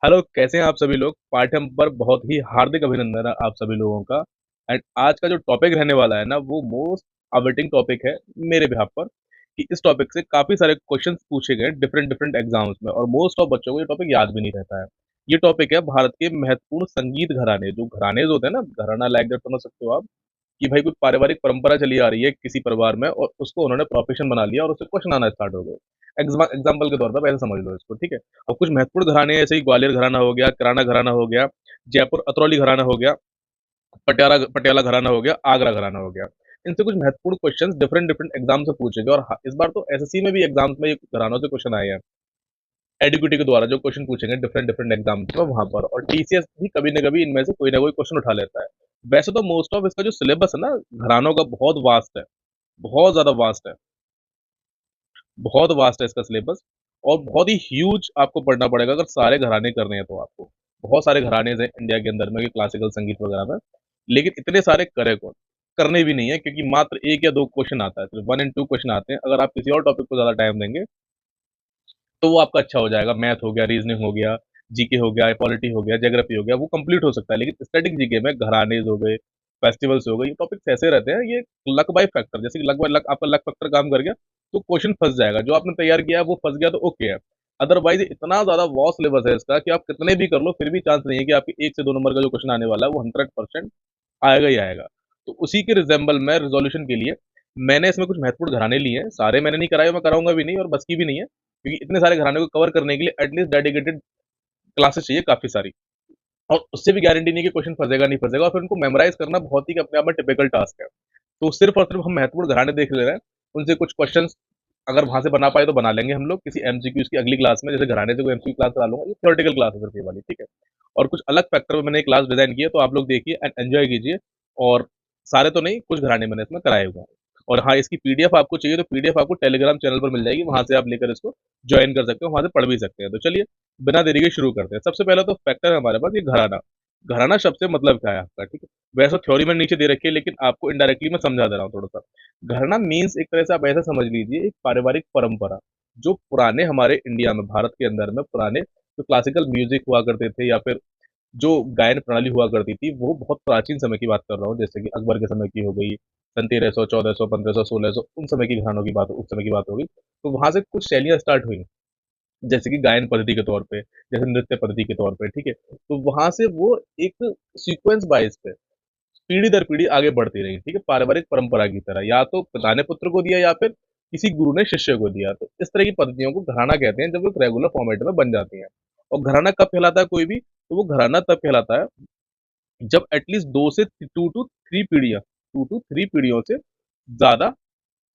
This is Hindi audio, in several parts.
हेलो, कैसे हैं आप सभी लोग? पाठ्यक्रम पर बहुत ही हार्दिक अभिनंदन है आप सभी लोगों का। एंड आज का जो टॉपिक रहने वाला है ना, वो मोस्ट अवेटिंग टॉपिक है मेरे बिहाफ पर कि इस टॉपिक से काफ़ी सारे क्वेश्चंस पूछे गए डिफरेंट डिफरेंट एग्ज़ाम्स में और मोस्ट ऑफ बच्चों को ये टॉपिक याद भी नहीं रहता है। ये टॉपिक है भारत के महत्वपूर्ण संगीत घराने, जो घराने होते हैं ना, घराना लाइक दैट समझ सकते हो आप, कि भाई कोई पारिवारिक परंपरा चली आ रही है किसी परिवार में और उसको उन्होंने प्रोफेशन बना लिया और उससे क्वेश्चन आना स्टार्ट हो गए। एग्जाम्पल के तौर पर ऐसे समझ लो इसको, ठीक है? और कुछ महत्वपूर्ण घराने ऐसे ही ग्वालियर घराना हो गया, किराना घराना हो गया, जयपुर अतरौली घराना हो गया, पटियाला पटियाला घराना हो गया, आगरा घराना हो गया। इनसे कुछ महत्वपूर्ण क्वेश्चंस डिफरेंट डिफरेंट एग्जाम से पूछे गए और इस बार तो एसएससी में भी एग्जाम्स में ये घरानों से क्वेश्चन आए हैं। एडुकेटी के द्वारा जो क्वेश्चन पूछेंगे डिफरेंट डिफरेंट एग्जाम में वहां पर, और टीसीएस भी कभी न कभी इनमें से कोई ना कोई क्वेश्चन उठा लेता है। वैसे तो मोस्ट ऑफ इसका जो सिलेबस है ना, घरानों का बहुत वास्ट है, बहुत ज्यादा वास्ट है, बहुत वास्ट है इसका सिलेबस। और बहुत ही ह्यूज आपको पढ़ना पड़ेगा अगर सारे घराने करने हैं तो आपको। बहुत सारे घराने हैं इंडिया के अंदर में क्लासिकल संगीत वगैरह में, लेकिन इतने सारे करे कौन? करने भी नहीं है, क्योंकि मात्र एक या दो क्वेश्चन आता है, सिर्फ 1 and 2 क्वेश्चन आते हैं। अगर आप किसी और टॉपिक को ज्यादा टाइम देंगे तो वो आपका अच्छा हो जाएगा। मैथ हो गया, रीजनिंग हो गया, जीके हो गया, पॉलिटी हो गया, ज्योग्राफी हो गया, वो कंप्लीट हो सकता है। लेकिन स्टैटिक जीके में घरानेज हो गए, फेस्टिवल्स हो गए, ये टॉपिक्स ऐसे रहते हैं, ये लक बाय फैक्टर, जैसे कि लक बाय लक, आपका लक फैक्टर काम कर गया तो क्वेश्चन फंस जाएगा। जो आपने तैयार किया है वो फंस गया तो ओके है। अदरवाइज इतना ज्यादा वॉस सिलेबस है इसका कि आप कितने भी कर लो फिर भी चांस नहीं है कि आपके 1 से 2 नंबर का जो क्वेश्चन आने वाला है वो 100% आएगा ही आएगा। तो उसी के रिजेंबल में रिजोल्यूशन के लिए मैंने इसमें कुछ महत्वपूर्ण घराने लिए हैं। सारे मैंने नहीं कराए, मैं कराऊंगा भी नहीं और बस की भी नहीं है, क्योंकि इतने सारे घराने को कवर करने के लिए एटलीस्ट डेडिकेटेड क्लासेस चाहिए काफी सारी। और उससे भी गारंटी नहीं कि क्वेश्चन फंसेगा नहीं फंसेगा, और फिर उनको मेमोराइज करना बहुत ही अपने आप में टिपिकल टास्क है। तो सिर्फ और सिर्फ हम महत्वपूर्ण घराने देख ले रहे हैं, उनसे कुछ क्वेश्चन अगर वहां से बना पाए तो बना लेंगे हम लोग किसी एमसीक्यूज की अगली क्लास में। जैसे घराने से कोई एमसीक्यू क्लास करा लूंगा, ये थ्योरेटिकल क्लास है सिर्फ ये वाली, ठीक है? और कुछ अलग फैक्टर में मैंने एक क्लास डिजाइन की है, तो आप लोग देखिए एंड एंजॉय कीजिए। और सारे तो नहीं, कुछ घराने मैंने इसमें कराए हुए हैं। और हाँ, इसकी पीडीएफ आपको चाहिए तो पीडीएफ आपको टेलीग्राम चैनल पर मिल जाएगी, वहां से आप लेकर इसको ज्वाइन कर सकते हो, वहां से पढ़ भी सकते हैं। तो चलिए बिना देरी के शुरू करते हैं। सबसे पहला तो फैक्टर है हमारे पास ये घराना। घराना शब्द से मतलब क्या है आपका, ठीक है? वैसे थ्योरी में नीचे दे रखी है, लेकिन आपको इनडायरेक्टली मैं समझा दे रहा हूँ थोड़ा सा। घराना मीन्स एक तरह से आप ऐसा समझ लीजिए, एक पारिवारिक परंपरा जो पुराने हमारे इंडिया में, भारत के अंदर में पुराने जो क्लासिकल म्यूजिक हुआ करते थे या फिर जो गायन प्रणाली हुआ करती थी, वो बहुत प्राचीन समय की बात कर रहा हूँ, जैसे कि अकबर के समय की हो गई, सन 1300, 1400, 1500, 1600, उन समय की घरानों की बात, उस समय की बात होगी। तो वहां से कुछ शैलियां स्टार्ट हुई, जैसे कि गायन पद्धति के तौर पे, जैसे नृत्य पद्धति के तौर पे, ठीक है? तो वहां से वो एक सीक्वेंस बाइस पे पीढ़ी दर पीढ़ी आगे बढ़ती रही, ठीक है? पारिवारिक परंपरा की तरह, या तो पिता ने पुत्र को दिया या फिर किसी गुरु ने शिष्य को दिया। तो इस तरह की पद्धतियों को घराना कहते हैं, जब वो रेगुलर फॉर्मेट में बन जाती हैं। और घराना कब कहलाता है कोई भी? तो वो घराना तब कहलाता है जब एटलीस्ट 2 से 3 पीढ़ियां से ज्यादा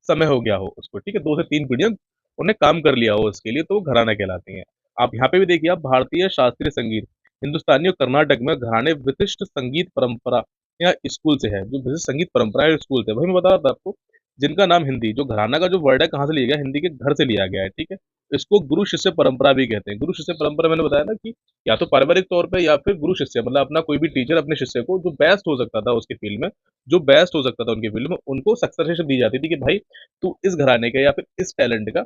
समय हो गया हो उसको, ठीक है? 2 से 3 पीढ़ियां उन्हें काम कर लिया हो उसके लिए, तो वो घराना कहलाती हैं। आप यहाँ पे भी देखिए, आप भारतीय शास्त्रीय संगीत, हिंदुस्तानी और कर्नाटक में घराने विशिष्ट संगीत परंपरा या स्कूल से है, जो विशिष्ट संगीत परंपरा या स्कूल से, वही मैं बता रहा था आपको, जिनका नाम हिंदी, जो घराना का जो वर्ड है कहाँ से लिया गया? हिंदी के घर से लिया गया है, ठीक है? इसको गुरु शिष्य परंपरा भी कहते हैं। गुरु शिष्य परंपरा मैंने बताया ना कि या तो पारिवारिक तौर पे या फिर गुरु शिष्य, मतलब अपना कोई भी टीचर अपने शिष्य को जो बेस्ट हो सकता था उसके फील्ड में, जो बेस्ट हो सकता था उनके फील्ड में, उनको सक्सेशन दी जाती थी कि भाई तू इस घराने का या फिर इस टैलेंट का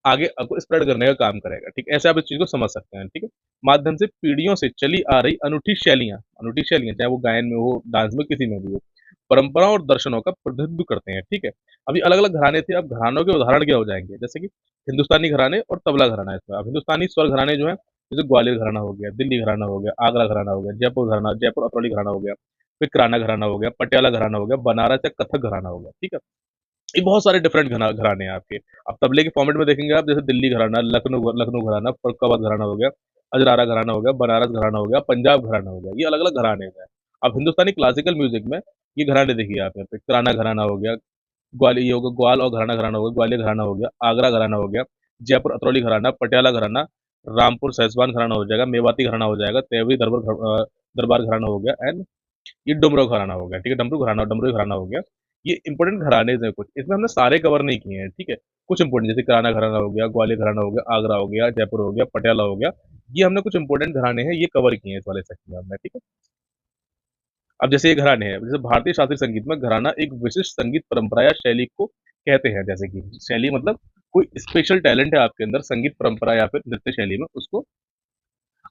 आगे आपको स्प्रेड करने का काम करेगा, ठीक है? ऐसे आप इस चीज को समझ सकते हैं, ठीक है? माध्यम से पीढ़ियों से चली आ रही अनूठी शैलियां चाहे वो गायन में हो, डांस में, किसी में भी हो, परंपरा और दर्शनों का प्रतिनिधित्व करते हैं, ठीक है? अभी अलग अलग घराने थे, अब घरानों के उदाहरण क्या हो जाएंगे, जैसे कि हिंदुस्तानी घराने और तबला घराना है इसमें। अब हिंदुस्तानी स्वर घराने जो है, जैसे ग्वालियर घराना हो गया, दिल्ली घराना हो गया, आगरा घराना हो गया, जयपुर अतरौली घराना हो गया, फिर किराना घराना हो गया, पटियाला घराना हो गया, बनारस या कथक घराना हो गया, ठीक है? ये बहुत सारे डिफरेंट घराने हैं आपके। अब तबले के फॉर्मेट में देखेंगे आप, जैसे दिल्ली घराना, लखनऊ लखनऊ घराना, फरुखाबाद घराना हो गया, अजरारा घराना हो गया, बनारस घराना हो गया, पंजाब घराना हो गया, ये अलग अलग घराने हैं। अब हिंदुस्तानी क्लासिकल म्यूजिक में ये घराने देखिए आप यहाँ पे, किराना घराना हो गया, ग्वालियर ये हो गया, ग्वाल और घराना घराना हो गया, ग्वालियर घराना हो गया, आगरा घराना हो गया, जयपुर अतरौली घराना, पटियाला घराना, रामपुर सहसवान घराना हो जाएगा, मेवाती घराना हो जाएगा, तेवरी दरबार घराना हो गया, एंड ये डुमराव घराना हो गया, ठीक है? डमरू घराना हो गया। ये इंपॉर्टेंट घराने हैं कुछ, इसमें हमने सारे कवर नहीं किए हैं, ठीक है? कुछ इंपॉर्टेंट, जैसे किराना घराना हो गया, ग्वालियर घराना हो गया, आगरा हो गया, जयपुर हो गया, पटियाला हो गया, ये हमने कुछ इंपॉर्टेंट घराने हैं, ये कवर किए हैं इस वाले सेक्शन में हमने, ठीक है? अब जैसे ये घराने हैं, जैसे भारतीय शास्त्रीय संगीत में घराना एक विशिष्ट संगीत परंपरा या शैली को कहते हैं। जैसे कि शैली मतलब कोई स्पेशल टैलेंट है आपके अंदर संगीत परंपरा या फिर नृत्य शैली में, उसको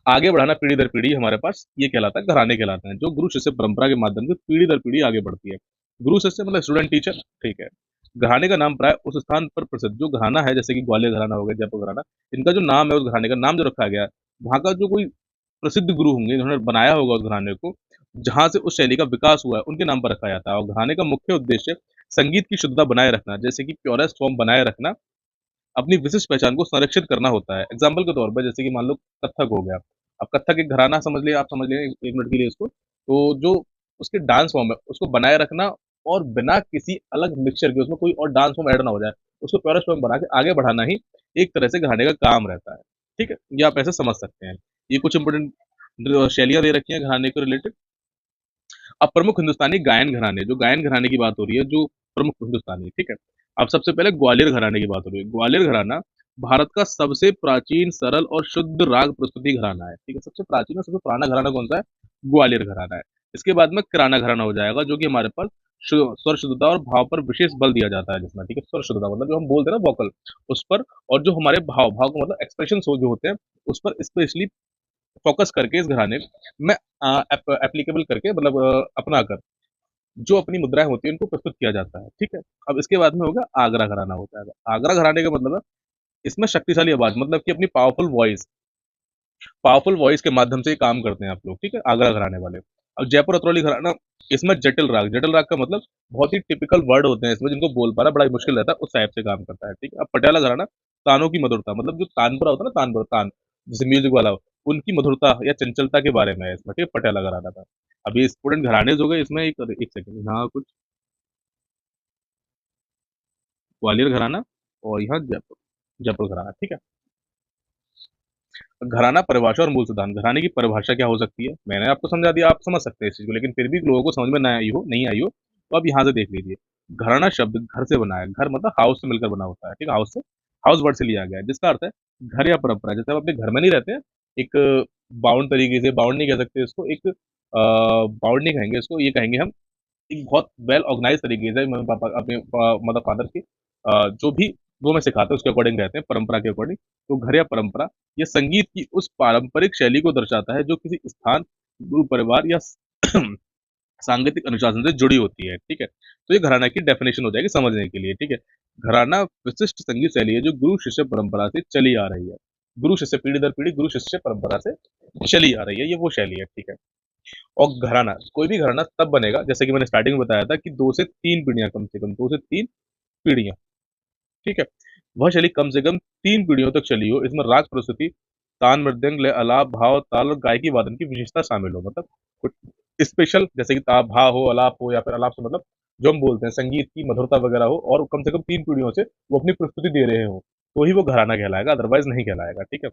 आगे बढ़ाना पीढ़ी दर पीढ़ी हमारे पास ये कहलाता है, घराने कहलाते हैं, जो गुरु शिष्य परंपरा के माध्यम से पीढ़ी दर पीढ़ी आगे बढ़ती है। गुरु शिष्य मतलब स्टूडेंट टीचर, ठीक है। घराने का नाम प्राय उस स्थान पर प्रसिद्ध जो घराना है, जैसे कि ग्वालियर घराना हो गया, जयपुर घराना, इनका जो नाम है, उस घराने का नाम जो रखा गया है, वहाँ का जो कोई प्रसिद्ध गुरु होंगे, जिन्होंने बनाया होगा उस घराने को, जहाँ से उस शैली का विकास हुआ है, उनके नाम पर रखा जाता है। और घराने का मुख्य उद्देश्य संगीत की शुद्धता बनाए रखना, जैसे कि प्योरेस्ट फॉर्म बनाए रखना, अपनी विशिष्ट पहचान को संरक्षित करना होता है। एग्जाम्पल के तौर पर जैसे कि मान लो कथक हो गया, अब कथक एक घराना समझ लिया, आप समझ लिया एक मिनट के लिए इसको, तो जो उसके डांस फॉर्म है उसको बनाए रखना, और बिना किसी अलग मिक्सचर के उसमें कोई और डांस फॉर्म ऐड ना हो जाए, उसको प्योरेस्ट फॉर्म बना के आगे बढ़ाना ही एक तरह से घराने का काम रहता है। ठीक है, ये आप ऐसे समझ सकते हैं। ये कुछ इंपोर्टेंट शैलियां दे रखी हैं घराने को रिलेटेड। अब प्रमुख हिंदुस्तानी गायन घराने, जो गायन घराने की बात हो रही है, जो प्रमुख हिंदुस्तानी, ठीक है। अब सबसे पहले ग्वालियर घराने की बात हो रही है। ग्वालियर घराना भारत का सबसे प्राचीन, सरल और शुद्ध राग प्रस्तुति घराना है, ठीक है। सबसे प्राचीन और सबसे पुराना घराना कौन सा है? ग्वालियर घराना है। इसके बाद में किराना घराना हो जाएगा, जो कि हमारे पास स्वर शुद्धता और भाव पर विशेष बल दिया जाता है, जिसमें, ठीक है। स्वर शुद्धता मतलब जो हम बोलते हैं ना वोकल, उस पर, और जो हमारे भाव भाव का मतलब एक्सप्रेशन जो होते हैं, उस पर स्पेशली फोकस करके इस घराने में एप्लीकेबल करके, मतलब अपनाकर जो अपनी मुद्राएं होती हैं उनको प्रस्तुत किया जाता है, ठीक है। अब इसके बाद में होगा आगरा घराना होता है। आगरा घराने का मतलब है, इसमें शक्तिशाली आवाज, मतलब कि अपनी पावरफुल वॉइस के माध्यम से ये काम करते हैं आप लोग, ठीक है, आगरा घराने वाले। अब जयपुर अतरौली घराना, इसमें जटिल राग का मतलब बहुत ही टिपिकल वर्ड होते हैं इसमें, जिनको बोल पाना बड़ा ही मुश्किल रहता है, उस टाइप से काम करता है, ठीक है। अब पटियाला घराना, तानों की मधुरता, मतलब जो तानपुरा होता है ना, तान जैसे म्यूजिक वाला हो, उनकी मधुरता या चंचलता के बारे में है इसमें, ठीक है, पटियाला घराना था। अब ये स्टूडेंट घराने हो गए इसमें, एक सेकंड, यहाँ कुछ ग्वालियर घराना, और यहाँ जयपुर जयपुर घराना, ठीक है। घराना परिभाषा और मूल सिद्धांत, घराने की परिभाषा क्या हो सकती है, मैंने आपको समझा दिया, आप समझ सकते हैं इस चीज को, लेकिन फिर भी लोगों को समझ में नहीं आई हो, तो आप यहाँ से देख लीजिए। घराना शब्द घर से बना है, घर मतलब हाउस से मिलकर बना होता है, ठीक है, हाउस वर्ड से लिया गया है, जिसका अर्थ है घर या परंपरा। जैसे आप अपने घर में नहीं रहते हैं, एक बाउंड तरीके से, बाउंड नहीं कह सकते इसको, एक बाउंड नहीं कहेंगे इसको, ये कहेंगे हम एक बहुत वेल ऑर्गेनाइज तरीके से, मम्मी पापा अपने मतलब फादर की जो भी वो मैं सिखाते हैं उसके अकॉर्डिंग रहते हैं, परंपरा के अकॉर्डिंग। तो घर या परंपरा, ये संगीत की उस पारंपरिक शैली को दर्शाता है जो किसी स्थान, गुरु परिवार या सांगीतिक अनुशासन से जुड़ी होती है, ठीक है। तो ये घराना की डेफिनेशन हो जाएगी समझने के लिए, ठीक है। घराना विशिष्ट संगीत शैली है जो गुरु शिष्य परंपरा से चली आ रही है, गुरु शिष्य पीढ़ी दर पीढ़ी गुरु शिष्य परंपरा से चली आ रही है, ये वो शैली है, ठीक है। और घराना, कोई भी घराना तब बनेगा, जैसे कि मैंने स्टार्टिंग में बताया था, कि 2 से 3 पीढ़ियाँ, कम से कम 2 से 3 पीढ़ियाँ, ठीक है। वह शैली कम से कम 3 पीढ़ियों तक चली हो। इसमें राग प्रस्तुति, तान, मृदंग, लय, आलाप, भाव, ताल और गायकी वादन की विशेषता शामिल हो। मतलब कुछ स्पेशल, जैसे कि ता भाव हो, आलाप हो, या फिर आलाप से मतलब जो हम बोलते हैं संगीत की मधुरता वगैरह हो, और कम से कम 3 पीढ़ियों से वो अपनी प्रस्तुति दे रहे हो, तो ही वो घराना कहलाएगा, अदरवाइज़ नहीं कहलाएगा, ठीक है।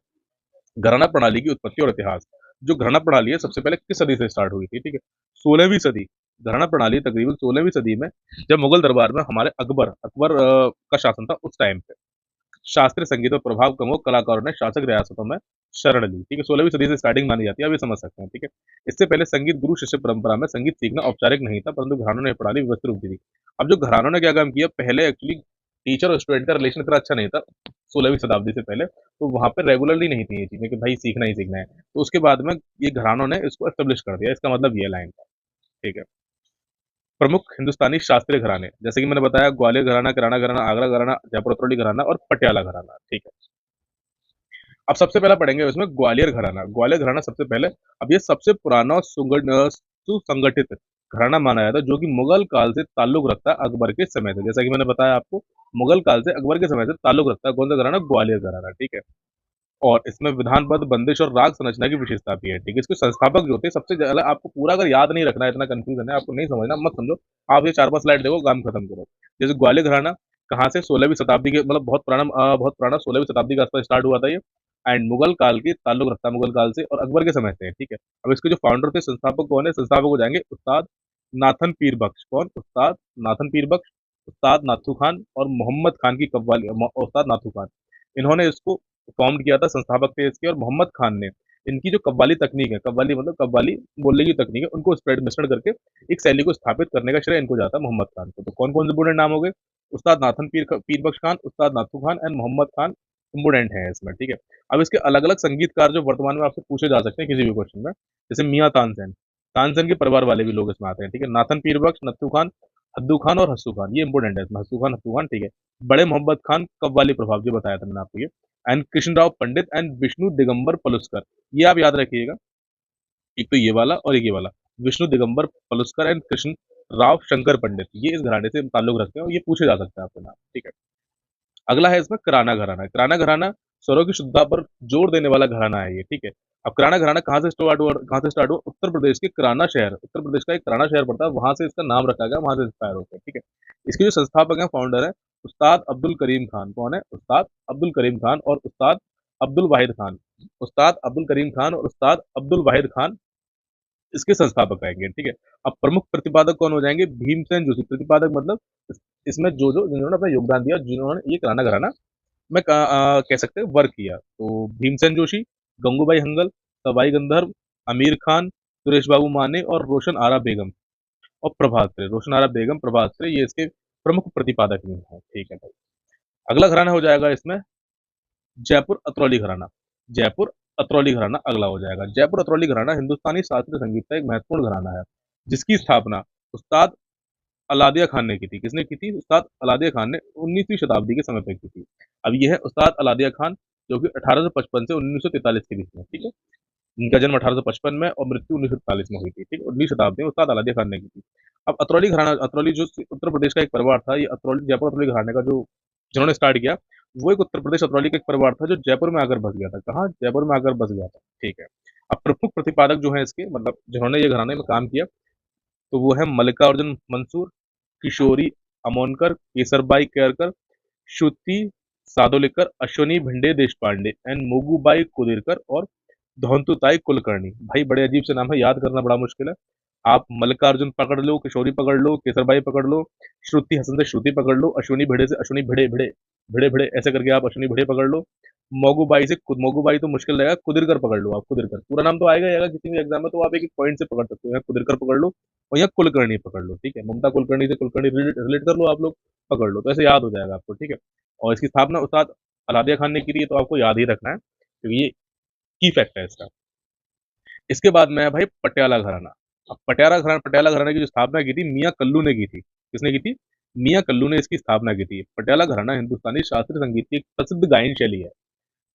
घराना प्रणाली की उत्पत्ति और इतिहास, जो घराना प्रणाली है सबसे पहले किस सदी से स्टार्ट हुई थी, ठीक है, 16वीं सदी। घराना प्रणाली तकरीबन 16वीं सदी में, जब मुगल दरबार में हमारे अकबर का शासन था, उस टाइम पे शास्त्रीय संगीत और प्रभाव कम हो, कलाकारों ने शासक रियासतों में शरण ली, ठीक है। 16वीं सदी से स्टार्टिंग मानी जाती है, अभी समझ सकते हैं, ठीक है। इससे पहले संगीत गुरु शिष्य परंपरा में संगीत सीखना औपचारिक नहीं था, परंतु घरानों ने प्रणाली व्यवस्थित रूप दी थी। अब जो घरानों ने क्या काम किया, पहले एक्चुअली टीचर और स्टूडेंट का रिलेशन इतना अच्छा नहीं था, 16वीं शताब्दी से पहले, तो वहाँ पे रेगुलरली नहीं थी ये चीजें कि भाई सीखना ही सीखना है, तो उसके बाद में ये घरानों ने इसको एस्टेब्लिश कर दिया, इसका मतलब ये लाइन था, ठीक है। प्रमुख हिंदुस्तानी शास्त्रीय घराने, जैसे कि मैंने बताया, ग्वालियर घराना, किराना घराना, आगरा घराना, जयपुर अतरौली घराना और पटियाला घराना, ठीक है। अब सबसे पहला पढ़ेंगे इसमें ग्वालियर घराना। ग्वालियर घराना सबसे पहले, अब ये सबसे पुराना और सुसंगठित घराना माना जाता है, जो कि मुगल काल से ताल्लुक रखता है अकबर के समय से। जैसा कि मैंने बताया आपको, मुगल काल से अकबर के समय से ताल्लुक रखता है कौन सा घराना? ग्वालियर घराना, ठीक है। और इसमें विधानबद्ध बंदिश और राग संरचना की विशेषता भी है, ठीक है। इसके संस्थापक जो थे, सबसे ज्यादा आपको पूरा अगर याद नहीं रखना है, इतना कंफ्यूजन है, आपको नहीं समझना, मत समझो, आप ये 4-5 स्लाइड देखो, काम खत्म करो। जैसे ग्वालियर घराना कहाँ से, 16वीं शताब्दी के, मतलब बहुत पुराना 16वीं शताब्दी के आसपास स्टार्ट हुआ था ये, एंड मुगल काल की ताल्लुक रखता है मुगल काल से और अकबर के समय से है, ठीक है। अब इसके जो फाउंडर थे, संस्थापक कौन है? संस्थापक हो जाएंगे उस्ताद नाथन पीर बख्श। कौन? उस्ताद नाथन पीर बख्श, उस्ताद नाथू खान और मोहम्मद खान की कव्वाली, उस्ताद नाथू खान, इन्होंने इसको फॉर्म किया था, संस्थापक थे इसके। और मोहम्मद खान ने इनकी जो कव्वाली तकनीक है, कव्वाली मतलब कव्वाली बोलने की तकनीक है, उनको स्प्रेड मिश्रण करके एक शैली को स्थापित करने का श्रेय इनको जाता है, मोहम्मद खान को। तो कौन कौन से बूढ़े नाम हो गए? उस्ताद Nathan Pir Bakhsh Khan, Ustad Nathu Khan and Mohammad Khan, important हैं इसमें, ठीक है। अब इसके अलग-अलग संगीतकार जो वर्तमान में आपसे पूछे जा सकते हैं किसी भी क्वेश्चन में, जैसे मियाँ तानसेन, तानसेन के परिवार वाले भी लोग इसमें आते हैं, ठीक है। नाथन पीरबख्श, नत्थू खान, हद्दू खान और हस्सू खान, ये इम्पोर्टेंट है इसमें, हस्सू खान, ठीक है। बड़े मोहम्मद खान, कव्वाली प्रभाव, जो बताया था मैंने आपको ये, and Krishnarao Pandit and Vishnu Digambar Paluskar, ये आप याद रखिएगा। एक तो ये वाला और एक ये वाला, विष्णु दिगंबर पलुस्कर एंड कृष्ण राव शंकर पंडित, ये इस घराने से ताल्लुक रखते हैं और ये पूछे जा सकते हैं आपके नाम, ठीक है। अगला है इसमें किराना घराना। किराना घराना स्वरों की शुद्धता पर जोर देने वाला घराना है ये, ठीक है। अब किराना घराना कहाँ से स्टार्ट हुआ? उत्तर प्रदेश के किराना शहर, उत्तर प्रदेश का एक किराना शहर पड़ता है, वहां से इसका नाम रखा गया, वहां से इंस्पायर होकर, ठीक है। इसके जो संस्थापक हैं, फाउंडर है उस्ताद अब्दुल करीम खान। कौन है? उस्ताद अब्दुल करीम खान और उस्ताद अब्दुल वाहिद खान। उस्ताद अब्दुल करीम खान और उस्ताद अब्दुल वाहिद खान इसके संस्थापक रहेंगे, ठीक है। अब प्रमुख प्रतिपादक कौन हो जाएंगे? भीमसेन जोशी। प्रतिपादक मतलब इसमें जो जिन्होंने अपना योगदान दिया, जिन्होंने ये किराना घराना में कह सकते हैं वर्क किया, तो भीमसेन जोशी, गंगूबाई हंगल, सवाई गंधर्व, आमिर खान, सुरेश बाबू माने और रोशन आरा बेगम और प्रभात रे। रोशन आरा बेगम, प्रभात रे, ये इसके प्रमुख प्रतिपादक भी हैं, ठीक है भाई। अगला घराना हो जाएगा इसमें जयपुर अतरौली घराना। जयपुर अतरौली घराना अगला हो जाएगा। जयपुर अतरौली घराना हिंदुस्तानी शास्त्रीय संगीत का एक महत्वपूर्ण घराना है, जिसकी स्थापना उस्ताद अलादिया खान ने की थी। किसने की थी? उस्ताद अलादिया खान ने 19वीं शताब्दी के समय पे की थी। अब ये है उस्ताद अलादिया खान, जो कि 1855 से 1943 के बीच में, ठीक है। इनका जन्म 1855 में और मृत्यु 1943 में हुई थी, ठीक है। 19वीं शताब्दी में उस्ताद अलादिया खान ने की थी। अब अतरौली घराना, अतरौली जो उत्तर प्रदेश का एक परिवार था, ये अतरौली, जयपुर अतरौली घराने का जो जिन्होंने स्टार्ट किया, वो एक उत्तर प्रदेश अतरौली का एक परिवार था जो जयपुर में आकर बस गया था। कहाँ? जयपुर में आकर बस गया था, ठीक है। अब प्रमुख प्रतिपादक जो है इसके, मतलब जिन्होंने ये घराने में काम किया, तो वो है मल्लिकार्जुन मंसूर, किशोरी अमोनकर, केसरबाई केरकर, श्रुति सादोलेकर, अश्वनी भिंडे देशपांडे एंड मोगूबाई कुदिरकर और धौंतुताई कुलकर्णी। भाई बड़े अजीब से नाम है, याद करना बड़ा मुश्किल है। आप मल्लिकार्जुन पकड़ लो, किशोरी पकड़ लो, केसरबाई पकड़ लो, श्रुति हसन से श्रुति पकड़ लो, अश्विनी भिड़े से अश्विनी भिड़े भिड़े भिड़े भिड़े ऐसे करके आप अश्विनी भिड़े पकड़ लो। मोगूबाई से मोगूबाई तो मुश्किल रहेगा, कुदिरकर पकड़ लो आप, कुदिरकर पूरा नाम तो आएगा ही आएगा किसी भी एग्जाम में, तो आप एक एक पॉइंट से पकड़ सकते हो। यहाँ कुदिरकर पकड़ लो और यहाँ कुलकर्णी पकड़ लो, ठीक है। ममता कुलकर्णी से कुलकर्णी रिलेट कर लो आप लोग, पकड़ लो, तो ऐसे याद हो जाएगा आपको, ठीक है। और इसकी स्थापना उस्ताद अलादिया खान ने की थी, तो आपको याद ही रखना है क्योंकि ये की फैक्ट है इसका। इसके बाद में है भाई पटियाला घराना। अब पटियाला घराने की जो स्थापना की थी, मियाँ कल्लू ने की थी। किसने की थी? मियाँ कल्लू ने इसकी स्थापना की थी। पटियाला घराना हिंदुस्तानी शास्त्रीय संगीत की एक प्रसिद्ध गायन शैली है,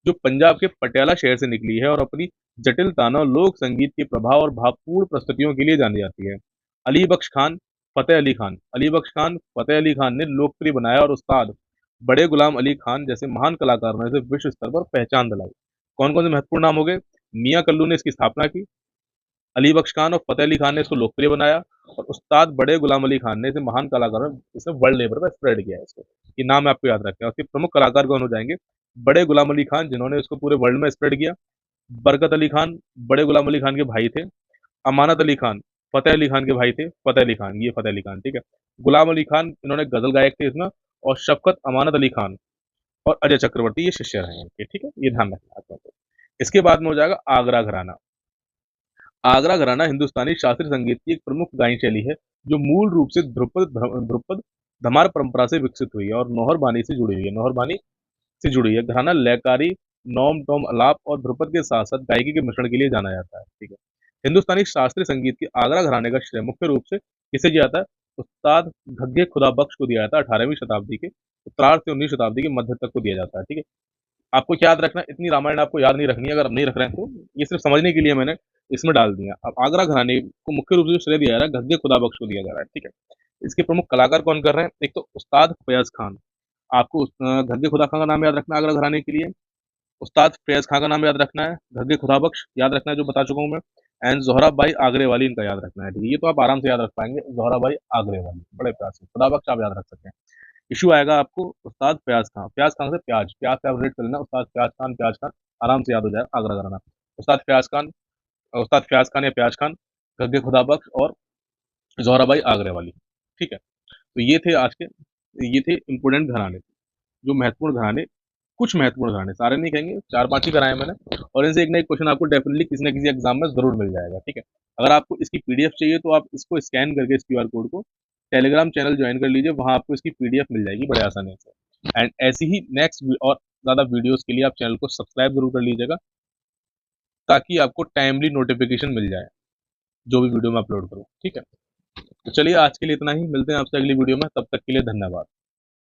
जो पंजाब के पटियाला शहर से निकली है और अपनी जटिल तानों और लोक संगीत के प्रभाव और भावपूर्ण प्रस्तुतियों के लिए जानी जाती है। अली बख्श खान, फतेह अली खान, अली बख्श खान, फतेह अली खान ने लोकप्रिय बनाया और उस्ताद बड़े गुलाम अली खान जैसे महान कलाकारों ने इसे विश्व स्तर पर पहचान दिलाई। कौन कौन से महत्वपूर्ण नाम हो गए? मियाँ कल्लू ने इसकी स्थापना की, अली बख्श खान और फतेह अली खान ने इसको लोकप्रिय बनाया और उस्ताद बड़े गुलाम अली खान ने इसे महान कलाकारों में इसे वर्ल्ड लेवल पर स्प्रेड किया है इसको। ये नाम आपको याद रखना है। उसके प्रमुख कलाकार कौन हो जाएंगे? बड़े गुलाम अली खान, जिन्होंने इसको पूरे वर्ल्ड में स्प्रेड किया। बरकत अली खान, बड़े गुलाम अली खान के भाई थे। अमानत अली खान, फतेह अली खान के भाई थे। फतेह अली खान, ये फतेह अली खान, ठीक है। गुलाम अली खान, इन्होंने गजल गायक थे इसमें। और शफकत अमानत अली खान और अजय चक्रवर्ती ये शिष्य रहे हैं इनके, ठीक है। ये ध्यान रखना है आपको। इसके बाद में हो जाएगा आगरा घराना। आगरा घराना हिंदुस्तानी शास्त्रीय संगीत की एक प्रमुख गायन शैली है, जो मूल रूप से ध्रुपद धमार परंपरा से विकसित हुई है और नौहर बानी से जुड़ी हुई है। नौहर बानी से जुड़ी है। घराना लयकारी, नौम टोम अलाप और ध्रुपद के साथ साथ गायकी के मिश्रण के लिए जाना जाता है, ठीक है। हिंदुस्तानी शास्त्रीय संगीत के आगरा घराने का श्रेय मुख्य रूप से किसे दिया जाता है? उस्ताद घग्गे खुदा बख्श को दिया जाता है। 18वीं शताब्दी के उत्तरार्ध से 19वीं शताब्दी के मध्य तक को दिया जाता है, ठीक है। आपको क्या याद रखना है? इतनी रामायण आपको याद नहीं रखनी है, अगर आप नहीं रख रहे हैं तो ये सिर्फ समझने के लिए मैंने इसमें डाल दिया। अब आगरा घराने को मुख्य रूप से जो श्रेय दिया जा रहा है, घग्गे खुदा बख्श को दिया जा रहा है, ठीक है। इसके प्रमुख कलाकार कौन कर रहे हैं? एक तो उस्ताद फैयाज खान। आपको घग्गे खुदा खान का नाम याद रखना है आगरा घराने के लिए। उस्ताद फैयाज खान का नाम याद रखना है। घग्गे खुदा बख्श याद रखना है, जो बता चुका हूँ मैं। एंड जोहरा भाई आगरे वाली, इनका याद रखना है, ठीक है। ये तो आप आराम से याद रख पाएंगे, जोहरा भाई आगरे वाली, बड़े प्यार से। खुदा बख्श आप याद रख सकते हैं। इशू आएगा आपको उस्ताद फयाज खान। फयाज खान से प्याज, प्याज से आप रेट कर लेना, उस्ताद प्याज खान आराम से याद हो जाएगा, आगरा घराना। उस्ताद फयाज खान, उस्ताद फयाज खान या प्याज खान, गग्गे खुदा बख्श और जोहराबाई आगरे वाली, ठीक है। तो ये थे आज के, ये थे इम्पोर्टेंट घराने, जो महत्वपूर्ण घराने, कुछ महत्वपूर्ण घराने, सारे नहीं कहेंगे, 4-5 ही कराए मैंने। और इनसे एक ना एक क्वेश्चन आपको डेफिनेटली किसी न किसी एग्जाम में जरूर मिल जाएगा, ठीक है। अगर आपको इसकी पीडीएफ चाहिए तो आप इसको स्कैन करके इस क्यूआर कोड को टेलीग्राम चैनल ज्वाइन कर लीजिए, वहां आपको इसकी पीडीएफ मिल जाएगी बड़े आसानी से। एंड ऐसी ही नेक्स्ट और ज़्यादा वीडियोज़ के लिए आप चैनल को सब्सक्राइब ज़रूर कर लीजिएगा, ताकि आपको टाइमली नोटिफ़िकेशन मिल जाए, जो भी वीडियो मैं अपलोड करूँ, ठीक है? तो चलिए आज के लिए इतना ही, मिलते हैं आपसे अगली वीडियो में, तब तक के लिए धन्यवाद।